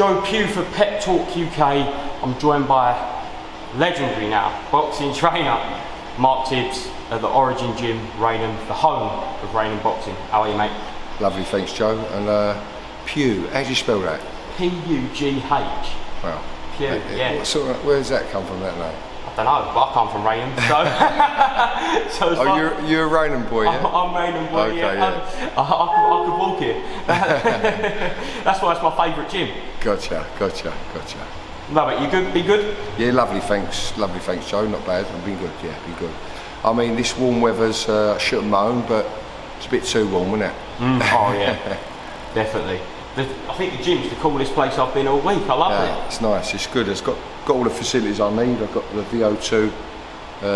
Joe Pugh for Pep Talk UK. I'm joined by legendary now boxing trainer Mark Tibbs at the Origin Gym, Raynham, the home of Raynham Boxing. How are you, mate? Lovely, thanks, Joe. And Pugh, how do you spell that? P-U-G-H. Wow. Pugh, yeah. What sort of, where does that come from, that name? I don't know, but I come from Raynham, so. Oh, you're a Raynham boy, yeah? I'm Raynham boy, okay, yeah. I could walk here. That's why it's my favourite gym. Gotcha. No, but you good? Be good? Yeah, lovely, thanks, Joe. Not bad. I've been good, yeah, been good. I mean, this warm weather's, I shouldn't moan, but it's a bit too warm, isn't it? Oh yeah, definitely. I think the gym's the coolest place I've been all week. I love it. It's nice. It's good. It's got all the facilities I need. I've got the VO2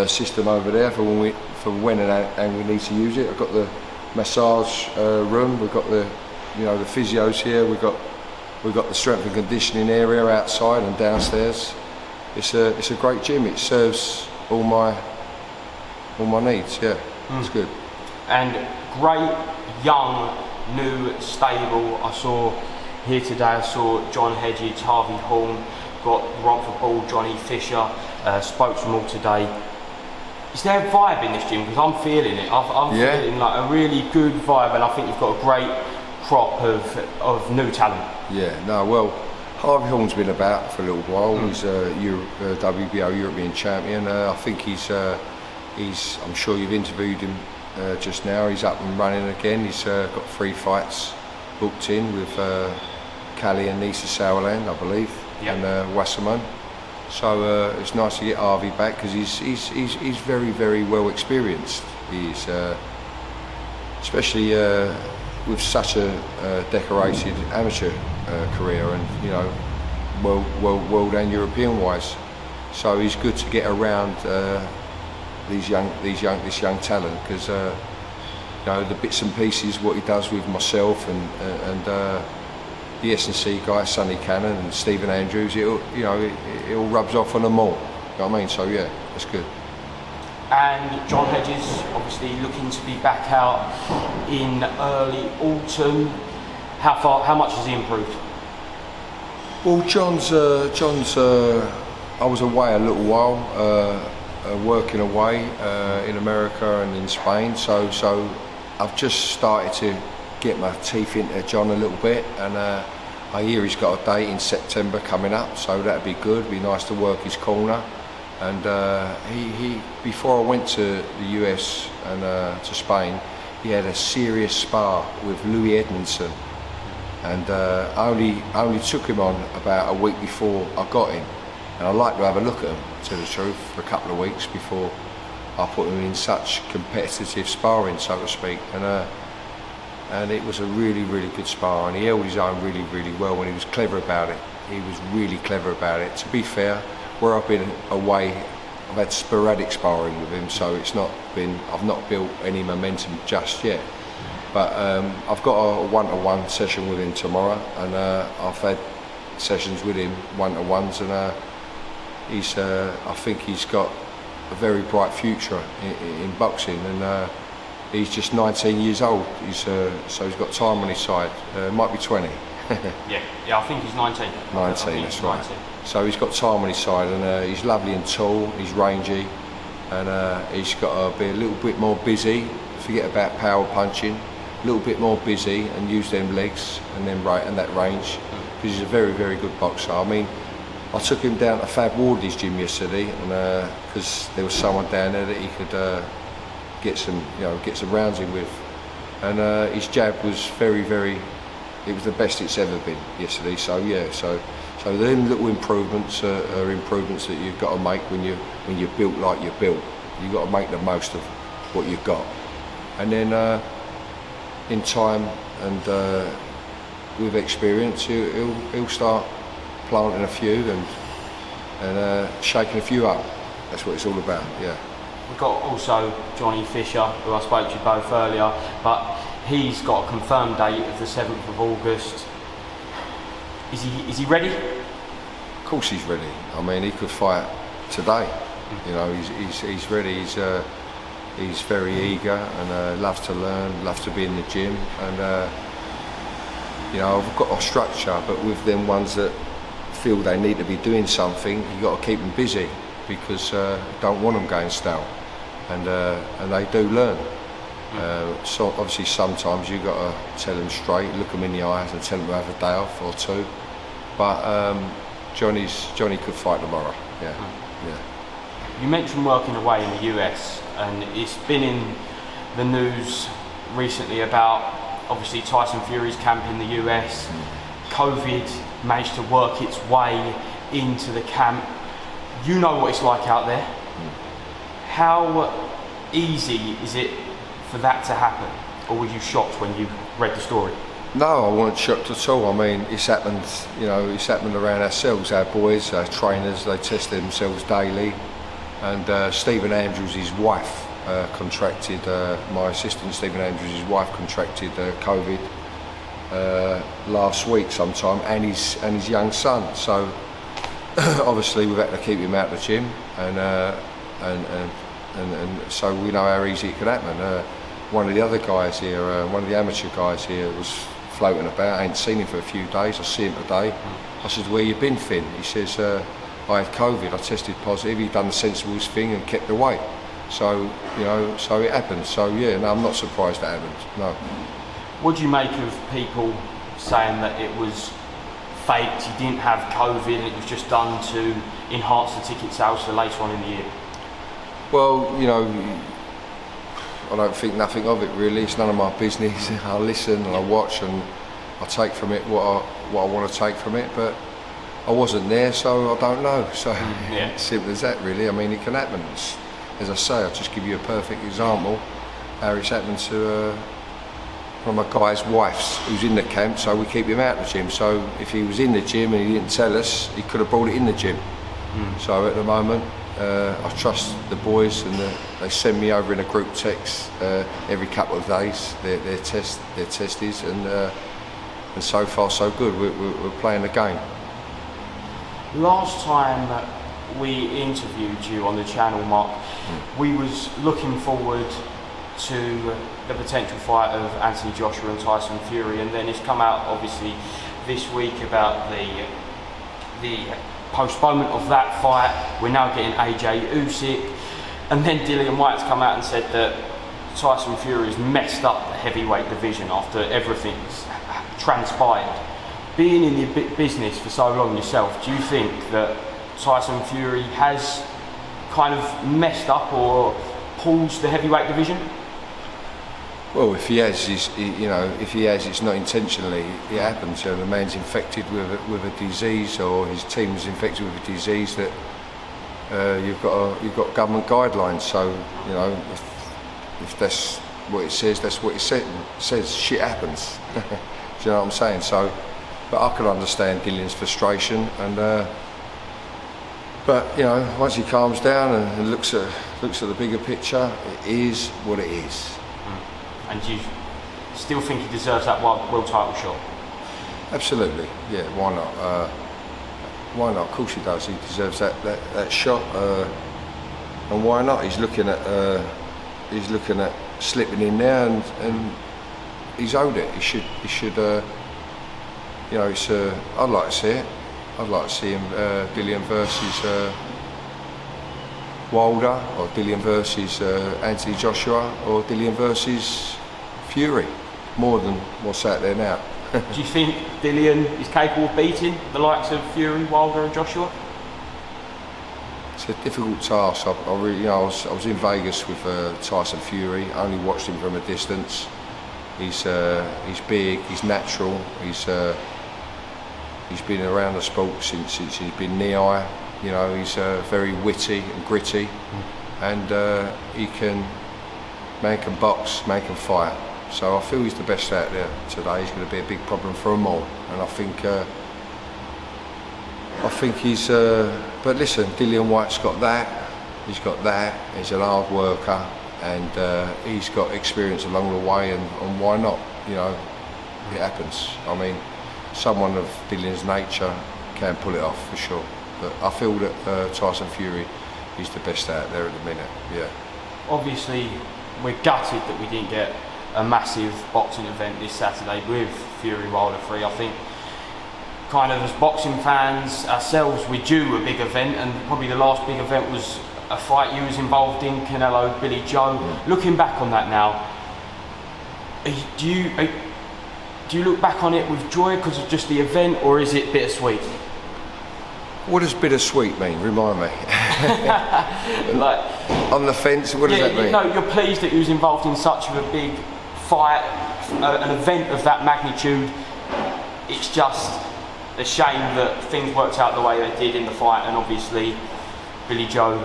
system over there for when and we need to use it. I've got the massage room. We've got the the physios here. We've got the strength and conditioning area outside and downstairs. It's a great gym. It serves all my needs. Yeah, it's good. And great young new stable. I saw here today. I saw John Hedges, Harvey Horn, got Romford Ball, Johnny Fisher. Spoke to them all today. Is there a vibe in this gym? Because I'm feeling it. I'm feeling like a really good vibe, and I think you've got a great crop of new talent. Yeah. No. Well, Harvey Horn's been about for a little while. He's a WBO European champion. I think he's. I'm sure you've interviewed him. Just now he's up and running again. He's got 3 fights booked in with Cali and Nisa Sauerland, I believe, and Wasserman. So it's nice to get Harvey back because he's very, very well experienced. He's especially with such a decorated amateur career, and world and European wise. So he's good to get around. This young talent, because the bits and pieces what he does with myself and the S&C guys, Sonny Cannon and Stephen Andrews, it all rubs off on them all. You know what I mean? So yeah, that's good. And John Hedges obviously looking to be back out in early autumn. How much has he improved? Well, John's. I was away a little while. Working away in America and in Spain, so I've just started to get my teeth into John a little bit, and I hear he's got a date in September coming up, so that'd be good. It'd be nice to work his corner. And he before I went to the US and to Spain, he had a serious spar with Louis Edmondson, and I only took him on about a week before I got him. And I'd like to have a look at him, to tell the truth, for a couple of weeks before I put him in such competitive sparring, so to speak. And it was a really, really good spar, and he held his own really, really well, and he was clever about it. He was really clever about it. To be fair, where I've been away, I've had sporadic sparring with him, so I've not built any momentum just yet. But I've got a one-to-one session with him tomorrow, and I've had sessions with him, one-to-ones, and I think he's got a very bright future in boxing, and he's just 19 years old. So he's got time on his side. Might be 20. yeah, I think he's 19. 19, that's right. 19. So he's got time on his side, and he's lovely and tall. He's rangy, and he's got to be a little bit more busy. Forget about power punching. A little bit more busy and use them legs and that range. Because he's a very, very good boxer. I mean, I took him down to Fab Wardley's gym yesterday, and because there was someone down there that he could get some rounds in with, and his jab was very, very. It was the best it's ever been yesterday. So yeah, so them little improvements are improvements that you've got to make when you're built like you're built. You've got to make the most of what you've got, and then in time and with experience, he'll start planting a few and shaking a few up. That's what it's all about, yeah. We've got also Johnny Fisher, who I spoke to you both earlier, but he's got a confirmed date of the 7th of August. Is he ready? Of course he's ready. I mean, he could fight today. He's ready. He's very eager and loves to learn, loves to be in the gym, and You know, I've got a structure, but with them ones that feel they need to be doing something, you got to keep them busy, because don't want them going stale, and they do learn. So obviously sometimes you got to tell them straight, look them in the eyes, and tell them to have a day off or two. But Johnny could fight tomorrow. Yeah. You mentioned working away in the US, and it's been in the news recently about obviously Tyson Fury's camp in the US. COVID managed to work its way into the camp. You know what it's like out there. How easy is it for that to happen, or were you shocked when you read the story? No, I wasn't shocked at all. I mean, it's happened, you know, it's happened around ourselves. Our boys, our trainers, they test themselves daily. And Stephen Andrews, his wife, contracted, my assistant Stephen Andrews, his wife contracted COVID last week sometime, and his young son. So obviously we've had to keep him out of the gym, and so we know how easy it could happen. One of the other guys here, one of the amateur guys here, was floating about. I ain't seen him for a few days. I see him today. I said, "Where you been, Finn?" He says, "I had COVID. I tested positive." He done the sensible thing and kept away. So, you know, so it happened. So yeah, no, I'm not surprised that happened. No. What do you make of people saying that it was faked, he didn't have COVID, and it was just done to enhance the ticket sales for later on in the year? Well, you know, I don't think nothing of it really. It's none of my business. I listen and I watch, and I take from it what I want to take from it. But I wasn't there, so I don't know. So yeah. Simple as that, really. I mean, it can happen. As I say, I'll just give you a perfect example how it's happened to one of my guy's wives who's in the camp, so we keep him out of the gym. So if he was in the gym and he didn't tell us, he could have brought it in the gym. So at the moment, I trust the boys, and they send me over in a group text every couple of days their testes, and so far so good. We're playing the game. Last time we interviewed you on the channel, Mark, we was looking forward to the potential fight of Anthony Joshua and Tyson Fury, and then it's come out obviously this week about the postponement of that fight. We're now getting AJ Usyk, and then Dillian Whyte's come out and said that Tyson Fury has messed up the heavyweight division after everything's transpired. Being in the business for so long yourself, do you think that Tyson Fury has kind of messed up or paused the heavyweight division? Well, if he has, if he has, it's not intentionally. It happens. You know, the man's infected with a disease, or his team's infected with a disease that you've got government guidelines. So you know, if that's what it says, that's what it says. Shit happens. Do you know what I'm saying? So, but I can understand Dillian's frustration, and but you know, once he calms down and looks at the bigger picture, it is what it is. And you still think he deserves that world title shot? Absolutely, yeah. Why not? Why not? Of course he does. He deserves that shot. And why not? He's looking at slipping in there, and he's owed it. He should. You know, I'd like to see it. I'd like to see him Dillian versus Wilder, or Dillian versus Anthony Joshua, or Dillian versus Fury, more than what's out there now. Do you think Dillian is capable of beating the likes of Fury, Wilder and Joshua? It's a difficult task. I was in Vegas with Tyson Fury. I only watched him from a distance. He's big, he's natural, he's been around the sport since he's been knee-high. You know, he's very witty and gritty, and man can box, man can fight. So I feel he's the best out there today. He's going to be a big problem for them all, and I think he's. But listen, Dillian Whyte's got that. He's got that. He's an hard worker, and he's got experience along the way. And why not? You know, it happens. I mean, someone of Dillian's nature can pull it off for sure. But I feel that Tyson Fury is the best out there at the minute. Yeah. Obviously, we're gutted that we didn't get a massive boxing event this Saturday with Fury Wilder 3. I think kind of as boxing fans ourselves, we're due a big event, and probably the last big event was a fight you was involved in, Canelo, Billy Joe. Looking back on that now, do you look back on it with joy because of just the event, or is it bittersweet? What does bittersweet mean? Remind me. Like, on the fence, what does that mean? No, you're pleased that you was involved in such a big fight, an event of that magnitude. It's just a shame that things worked out the way they did in the fight, and obviously Billy Joe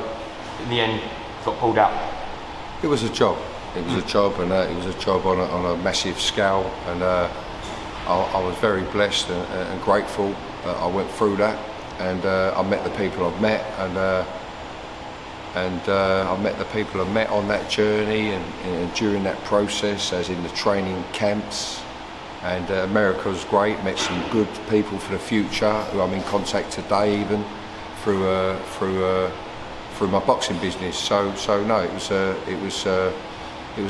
in the end got pulled out. It was a job. It was a job, and it was a job on a massive scale, and I was very blessed and grateful that I went through that. And I met the people I've met, and I met the people I've met on that journey and during that process, as in the training camps. And America was great. Met some good people for the future who I'm in contact today, even through my boxing business. So no, it was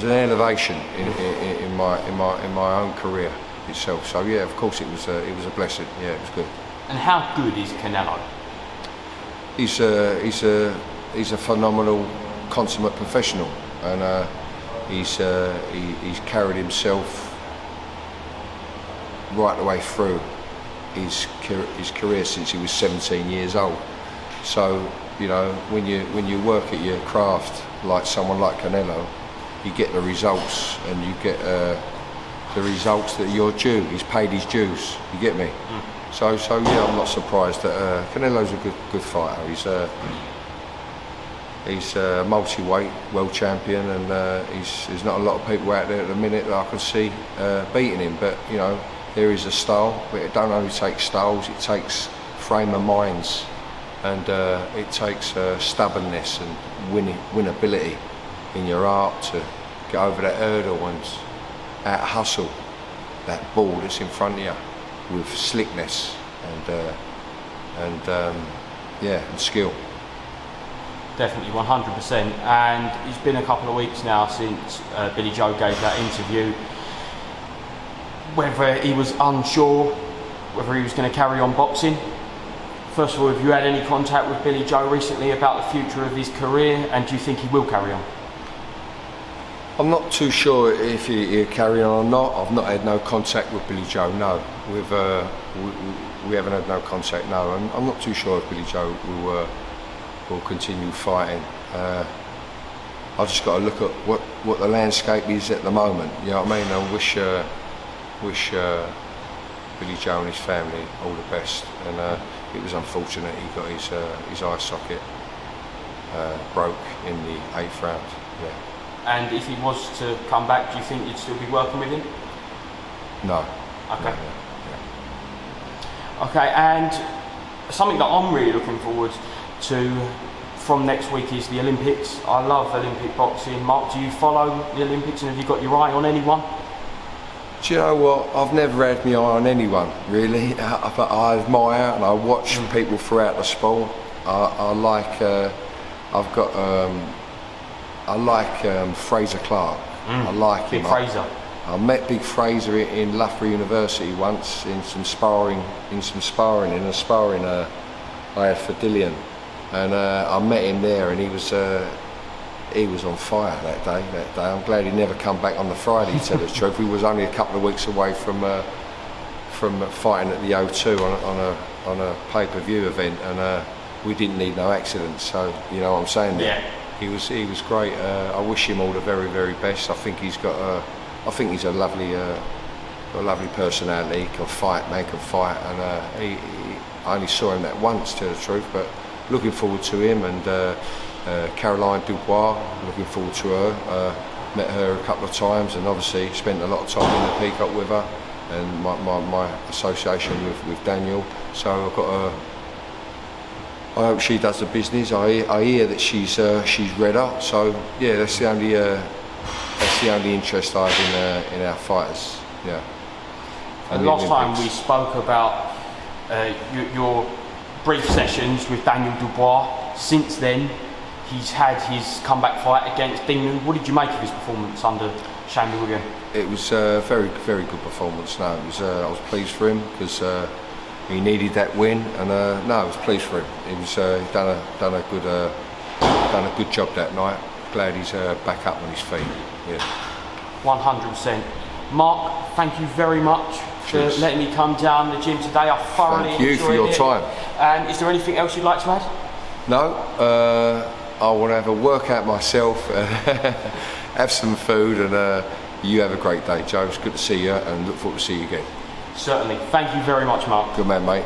an elevation in my own career itself. So yeah, of course it was a blessing. Yeah, it was good. And how good is Canelo? He's a phenomenal, consummate professional, and he's carried himself right the way through his career since he was 17 years old. So you know, when you work at your craft like someone like Canelo, you get the results, and you get the results that you're due. He's paid his dues. You get me? So yeah, I'm not surprised that Canelo's a good fighter. He's a multi-weight world champion, and there's not a lot of people out there at the minute that I can see beating him. But you know, there is a style, but it don't only take styles, it takes frame of minds, and it takes stubbornness and winnability in your art to get over that hurdle and out hustle that ball that's in front of you with slickness and skill. Definitely, 100%. And it's been a couple of weeks now since Billy Joe gave that interview. Whether he was unsure whether he was going to carry on boxing. First of all, have you had any contact with Billy Joe recently about the future of his career, and do you think he will carry on? I'm not too sure if he'll carry on or not. I've not had no contact with Billy Joe, no. We haven't had no contact, no. I'm not too sure if Billy Joe will continue fighting. I've just got to look at what the landscape is at the moment. You know what I mean? I wish Billy Joe and his family all the best. And it was unfortunate he got his eye socket broke in the 8th round. Yeah. And if he was to come back, do you think you'd still be working with him? No. Okay. No. Yeah. Okay, and something that I'm really looking forward to from next week is the Olympics. I love Olympic boxing. Mark, do you follow the Olympics, and have you got your eye on anyone? Do you know what? I've never had my eye on anyone, really. But I admire and I watch people throughout the sport. I like Fraser Clark. I like him. Big Fraser. I met Big Fraser in Loughborough University once in some sparring I had for Dillian, and I met him there, and he was on fire that day. I'm glad he never come back on the Friday, to tell the truth. We was only a couple of weeks away from fighting at the O2 on a pay-per-view event, and we didn't need no accidents. So you know what I'm saying there? Yeah. He was great. I wish him all the very, very best. I think he's a lovely personality. He can fight, man can fight, and I only saw him that once, to tell the truth. But looking forward to him, and Caroline Dubois. Looking forward to her. Met her a couple of times, and obviously spent a lot of time in the Peacock with her, and my association with Daniel. So I've got I hope she does the business. I hear that she's read up. So yeah, that's the only interest I have in our fighters. Yeah. And last time we spoke about your brief sessions with Daniel Dubois. Since then, He's had his comeback fight against Dean. What did you make of his performance under Shane McGuigan? It was a very, very good performance. No, it was. I was pleased for him because he needed that win, and no, I was pleased for him. He was done a good job that night. Glad he's back up on his feet. Yeah. 100%. Mark, thank you very much for letting me come down the gym today. I thoroughly enjoyed it. Thank you for your time. And is there anything else you'd like to add? No. I want to have a workout myself, have some food, and you have a great day, Joe. It's good to see you, and look forward to see you again. Certainly. Thank you very much, Mark. Good man, mate.